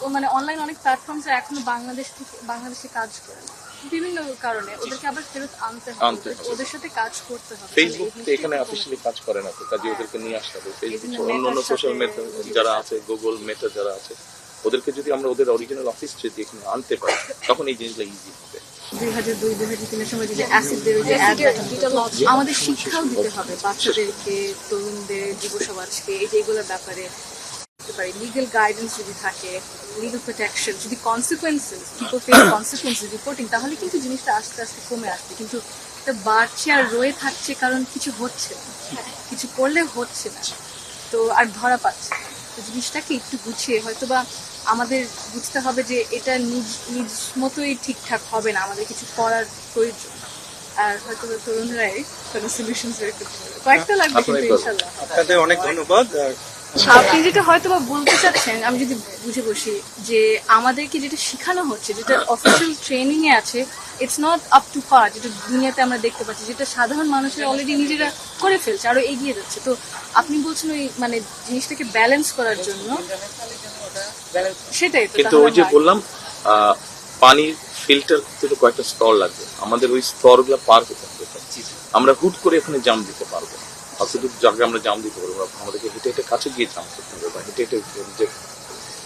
ও মানে অনলাইন অনেক প্ল্যাটফর্মস এখনো বাংলাদেশে কাজ করে না বিভিন্ন কারণে, ওদেরকে আবার ফেরত আনতে হবে, ওদের সাথে কাজ করতে হবে। ফেসবুক এখানে অফিসিয়ালি কাজ করে না তো, কাজে ওদেরকে নিয়ে আসতে হবে। ফেসবুক অন্যান্য সোশ্যাল মিডিয়া যারা আছে, গুগল মেটা যারা আছে, ওদেরকে যদি আমরা ওদের অরিজিনাল অফিস যদি এখানে আনতে পারি তখন এই জিনিসটা ইজি হবে। 2002-2003 সময় যে অ্যাসিডের আমাদের শিক্ষাও দিতে হবে বাচ্চাদেরকে, তরুণদের, যুব সমাজকে এই যে এগুলোর ব্যাপারে লিগাল গাইডেন্স যদি থাকে, লিগাল প্রোটেকশন, যদি consequences people face consequences reporting, তাহলে কিন্তু জিনিসটা আস্তে আস্তে কমে আসবে। কিন্তু এটা বাড়ছে আর রয়ে থাকছে কারণ কিছু হচ্ছে না, কিছু করলে হচ্ছে না, তো আর ধরা পাচ্ছে না। তো জিনিসটাকে একটু গুছিয়ে হয়তোবা আমাদের বুঝতে হবে যে এটা নিজ মতোই ঠিকঠাক হবে না, আমাদের কিছু করার প্রয়োজন। আর হয়তো তরুণরাই কোনো সলিউশন বের করতে পারবে, কয়েকটা লাগবে কিন্তু ইনশাআল্লাহ। আপনাদের অনেক ধন্যবাদ। আপনি যেটা হয়তো বা বলতে চাচ্ছেন, আমি যদি বুঝে বসি, যে আমাদেরকে যেটা শেখানো হচ্ছে, যেটা অফিসিয়াল ট্রেনিং এ আছে, ইটস নট আপ টু পার, যেটা দুনিয়াতে আমরা দেখতে পাচ্ছি, যেটা সাধারণ মানুষেরা অলরেডি নিজেরা করে ফেলছে, আরো এগিয়ে যাচ্ছে। তো আপনি বলছেন ওই মানে জিনিসটাকে ব্যালেন্স করার জন্য, সেটাই তো। কিন্তু ওই যে বললাম পানির ফিল্টার করতে কয়েকটা স্তর লাগবে, আমাদের ওই স্তরগুলো পার করতে হবে। আমরা হুট করে এখানে জাম দিতে পারবো না, অতটুকু জায়গায় আমরা জাম দিতে পারবো না, আমাদেরকে হেঁটে হেঁটে কাছে গিয়ে জাম করতে হবে, বা হেঁটে হেঁটে